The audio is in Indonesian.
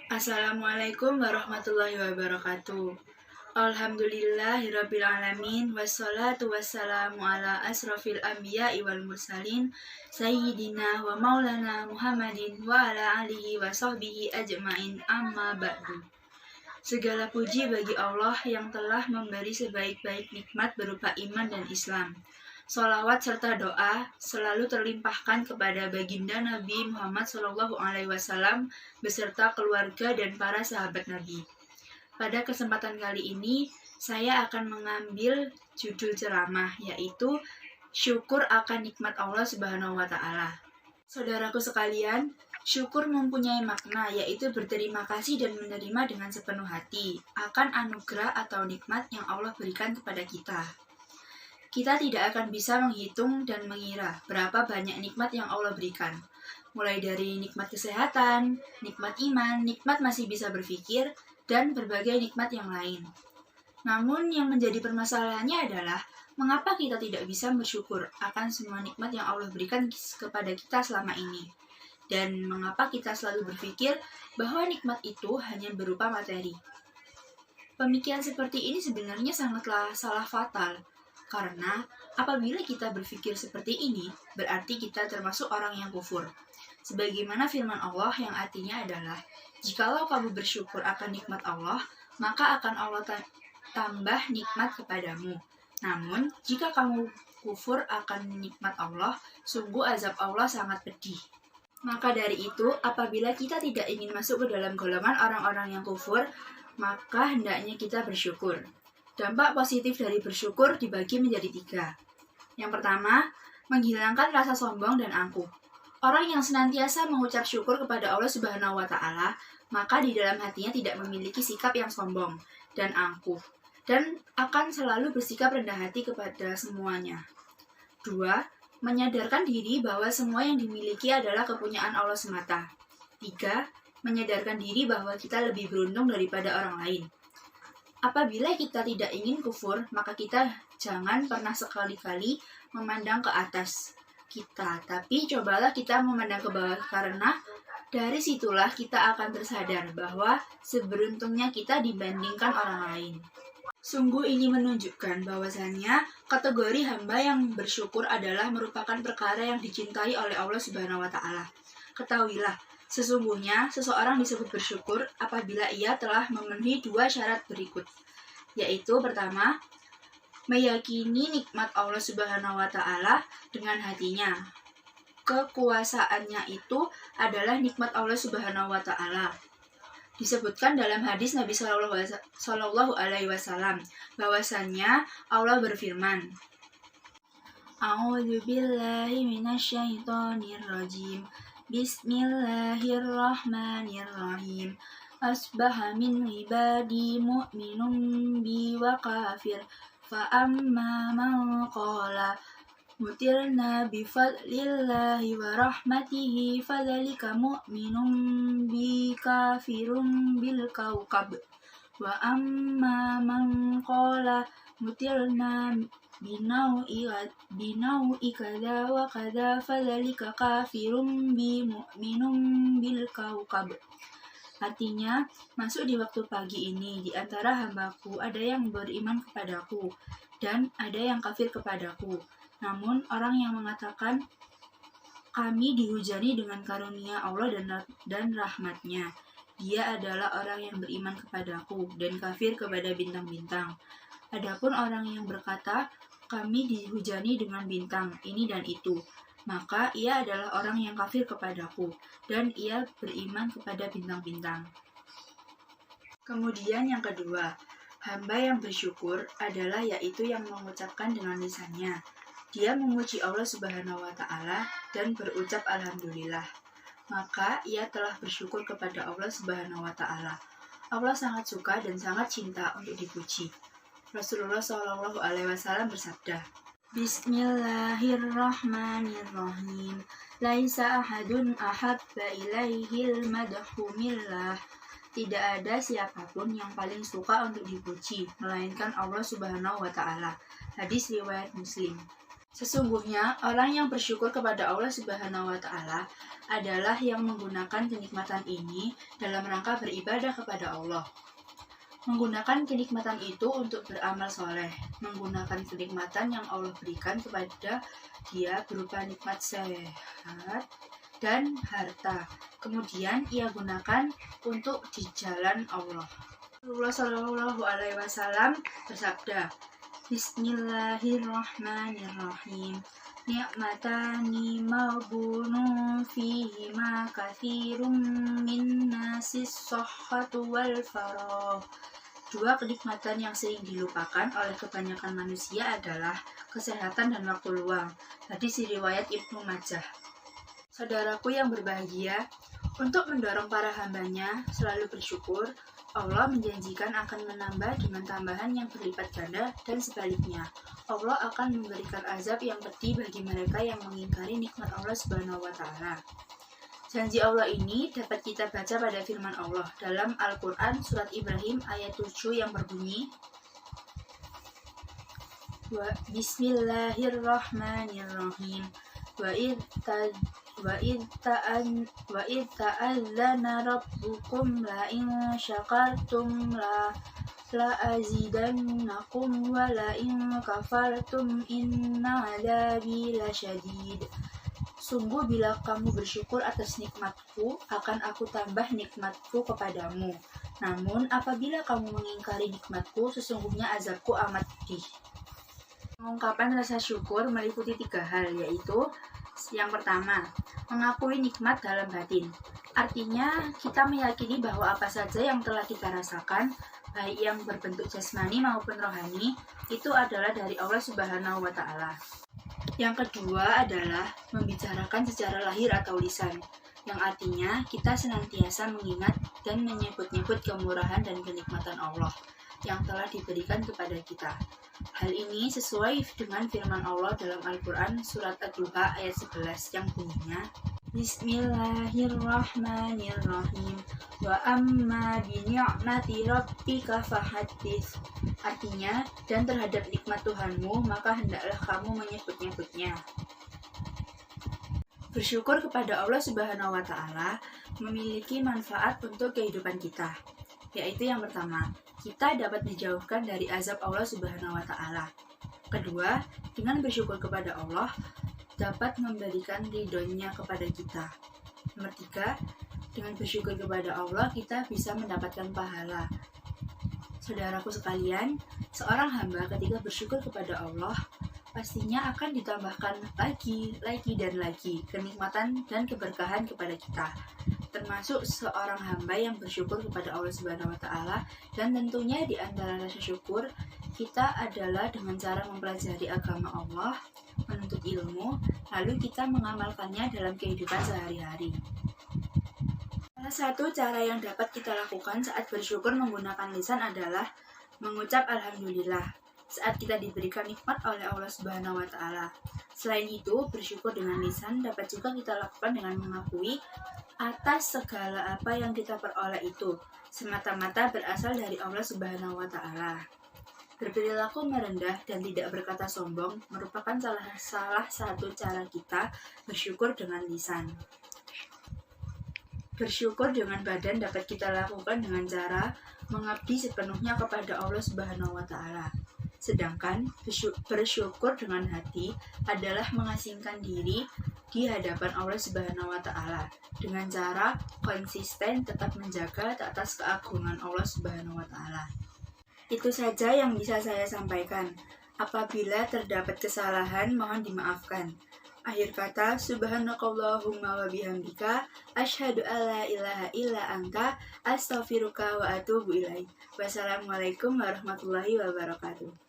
Assalamualaikum warahmatullahi wabarakatuh. Alhamdulillahirrabbilalamin. Wassalatu wassalamu ala asrafil anbiya'i wal mursalin Sayyidina wa maulana Muhammadin wa ala alihi wa sahbihi ajma'in, amma ba'du. Segala puji bagi Allah yang telah memberi sebaik-baik nikmat berupa iman dan Islam. Sholawat serta doa selalu terlimpahkan kepada baginda Nabi Muhammad SAW beserta keluarga dan para sahabat Nabi. Pada kesempatan kali ini, saya akan mengambil judul ceramah, yaitu Syukur akan nikmat Allah Subhanahu wa Ta'ala. Saudaraku sekalian, syukur mempunyai makna, yaitu berterima kasih dan menerima dengan sepenuh hati akan anugerah atau nikmat yang Allah berikan kepada kita. Kita tidak akan bisa menghitung dan mengira berapa banyak nikmat yang Allah berikan. Mulai dari nikmat kesehatan, nikmat iman, nikmat masih bisa berpikir, dan berbagai nikmat yang lain. Namun yang menjadi permasalahannya adalah mengapa kita tidak bisa bersyukur akan semua nikmat yang Allah berikan kepada kita selama ini. Dan mengapa kita selalu berpikir bahwa nikmat itu hanya berupa materi. Pemikiran seperti ini sebenarnya sangatlah salah fatal. Karena apabila kita berpikir seperti ini, berarti kita termasuk orang yang kufur. Sebagaimana firman Allah yang artinya adalah, jikalau kamu bersyukur akan nikmat Allah, maka akan Allah tambah nikmat kepadamu. Namun, jika kamu kufur akan nikmat Allah, sungguh azab Allah sangat pedih. Maka dari itu, apabila kita tidak ingin masuk ke dalam golongan orang-orang yang kufur, maka hendaknya kita bersyukur. Dampak positif dari bersyukur dibagi menjadi 3. Yang pertama, menghilangkan rasa sombong dan angkuh. Orang yang senantiasa mengucap syukur kepada Allah Subhanahu wa Ta'ala, maka di dalam hatinya tidak memiliki sikap yang sombong dan angkuh, dan akan selalu bersikap rendah hati kepada semuanya. 2. Menyadarkan diri bahwa semua yang dimiliki adalah kepunyaan Allah semata. 3. Menyadarkan diri bahwa kita lebih beruntung daripada orang lain. Apabila kita tidak ingin kufur, maka kita jangan pernah sekali-kali memandang ke atas kita, tapi cobalah kita memandang ke bawah, karena dari situlah kita akan tersadar bahwa seberuntungnya kita dibandingkan orang lain. Sungguh ini menunjukkan bahwasannya kategori hamba yang bersyukur adalah merupakan perkara yang dicintai oleh Allah Subhanahu wa Ta'ala. Ketahuilah, sesungguhnya seseorang disebut bersyukur apabila ia telah memenuhi 2 syarat berikut, yaitu pertama, meyakini nikmat Allah Subhanahu wa Ta'ala dengan hatinya. Kekuasaannya itu adalah nikmat Allah Subhanahu wa Ta'ala. Disebutkan dalam hadis Nabi Shallallahu Alaihi Wasallam bahwasannya Allah berfirman, A'udzubillahi minasyaitonirrajim. Bismillahirrahmanirrahim. Asbaha min ibadi mu'minun bi wa kafir. Fa'amma man qala mutirna bi fadlillahi wa rahmatihi fadhalika mu'minun bi kafirun bil kawkab. Wa amma man qala mutirna binau'i kada wa kada fadhalika kafirun bi mu'minun bil kawkab. Artinya, masuk di waktu pagi ini, di antara hambaku ada yang beriman kepadaku, dan ada yang kafir kepadaku. Namun, orang yang mengatakan, kami dihujani dengan karunia Allah dan rahmatnya. Dia adalah orang yang beriman kepadaku, dan kafir kepada bintang-bintang. Adapun orang yang berkata, kami dihujani dengan bintang, ini dan itu, maka ia adalah orang yang kafir kepadaku, dan ia beriman kepada bintang-bintang. Kemudian yang kedua, hamba yang bersyukur adalah yaitu yang mengucapkan dengan lisannya. Dia memuji Allah Subhanahu wa Ta'ala dan berucap Alhamdulillah. Maka ia telah bersyukur kepada Allah Subhanahu wa Ta'ala. Allah sangat suka dan sangat cinta untuk dipuji. Rasulullah Shallallahu Alaihi Wasallam bersabda, Bismillahirrahmanirrahim. Laisa ahadun ahabba ilaihil madhu millah. Tidak ada siapapun yang paling suka untuk dipuji, melainkan Allah Subhanahu wa Ta'ala. Hadis riwayat Muslim. Sesungguhnya orang yang bersyukur kepada Allah Subhanahu wa Ta'ala adalah yang menggunakan kenikmatan ini dalam rangka beribadah kepada Allah. Menggunakan kenikmatan itu untuk beramal soleh, menggunakan kenikmatan yang Allah berikan kepada dia berupa nikmat sehat dan harta. Kemudian ia gunakan untuk di jalan Allah. Rasulullah Shallallahu Alaihi Wasallam bersabda, Bismillahirrahmanirrahim. Ni'matani maghbunun fihima katsirun min nasis sihhatu wal faragh. Dua kenikmatan yang sering dilupakan oleh kebanyakan manusia adalah kesehatan dan waktu luang. Hadis riwayat Ibnu Majah. Saudaraku yang berbahagia, untuk mendorong para hambanya selalu bersyukur, Allah menjanjikan akan menambah dengan tambahan yang berlipat ganda dan sebaliknya. Allah akan memberikan azab yang pedih bagi mereka yang mengingkari nikmat Allah Subhanahu wa Ta'ala. Janji Allah ini dapat kita baca pada firman Allah dalam Al-Quran surat Ibrahim ayat 7 yang berbunyi, Bismillahirrahmanirrahim. Wa id ta'adzana rabbukum la in syakartum la azidannakum wa la in kafartum inna adzabi lasyadid. Sungguh bila kamu bersyukur atas nikmatku, akan aku tambah nikmatku kepadamu. Namun apabila kamu mengingkari nikmatku, sesungguhnya azabku amat pedih. Pengungkapan rasa syukur meliputi 3 hal, yaitu yang pertama, mengakui nikmat dalam batin. Artinya, kita meyakini bahwa apa saja yang telah kita rasakan, baik yang berbentuk jasmani maupun rohani, itu adalah dari Allah Subhanahu wa Ta'ala. Yang kedua adalah membicarakan secara lahir atau lisan, yang artinya kita senantiasa mengingat dan menyebut-nyebut kemurahan dan kenikmatan Allah yang telah diberikan kepada kita. Hal ini sesuai dengan firman Allah dalam Al-Quran surat Ad-Duha ayat 11 yang bunyinya, Bismillahirrahmanirrahim. Wa amma bi ni'mati rabbika fahaddits. Artinya, dan terhadap nikmat Tuhanmu, maka hendaklah kamu menyebut-nyebutnya. Bersyukur kepada Allah Subhanahu wa Ta'ala memiliki manfaat untuk kehidupan kita, yaitu yang pertama, kita dapat dijauhkan dari azab Allah Subhanahu wa Ta'ala. Kedua, dengan bersyukur kepada Allah dapat memberikan ridhonya kepada kita. Nomor 3, dengan bersyukur kepada Allah kita bisa mendapatkan pahala. Saudaraku sekalian, seorang hamba ketika bersyukur kepada Allah pastinya akan ditambahkan lagi dan lagi kenikmatan dan keberkahan kepada kita, termasuk seorang hamba yang bersyukur kepada Allah Subhanahu wa Ta'ala. Dan tentunya di antara rasa syukur kita adalah dengan cara mempelajari agama Allah, menuntut ilmu, lalu kita mengamalkannya dalam kehidupan sehari-hari. Salah satu cara yang dapat kita lakukan saat bersyukur menggunakan lisan adalah mengucap Alhamdulillah saat kita diberikan nikmat oleh Allah Subhanahu wa Ta'ala. Selain itu, bersyukur dengan lisan dapat juga kita lakukan dengan mengakui atas segala apa yang kita peroleh itu semata-mata berasal dari Allah Subhanahu wa Ta'ala. Berperilaku merendah dan tidak berkata sombong merupakan salah satu cara kita bersyukur dengan lisan. Bersyukur dengan badan dapat kita lakukan dengan cara mengabdi sepenuhnya kepada Allah Subhanahu wa Ta'ala. Sedangkan bersyukur dengan hati adalah mengasingkan diri di hadapan Allah Subhanahu wa Ta'ala dengan cara konsisten tetap menjaga atas keagungan Allah Subhanahu wa Ta'ala. Itu saja yang bisa saya sampaikan. Apabila terdapat kesalahan, mohon dimaafkan. Akhir kata, subhanakallahumma wa bihamdika, asyhadu alla ilaha illa anta, astaghfiruka wa atubu ilaik. Wassalamualaikum warahmatullahi wabarakatuh.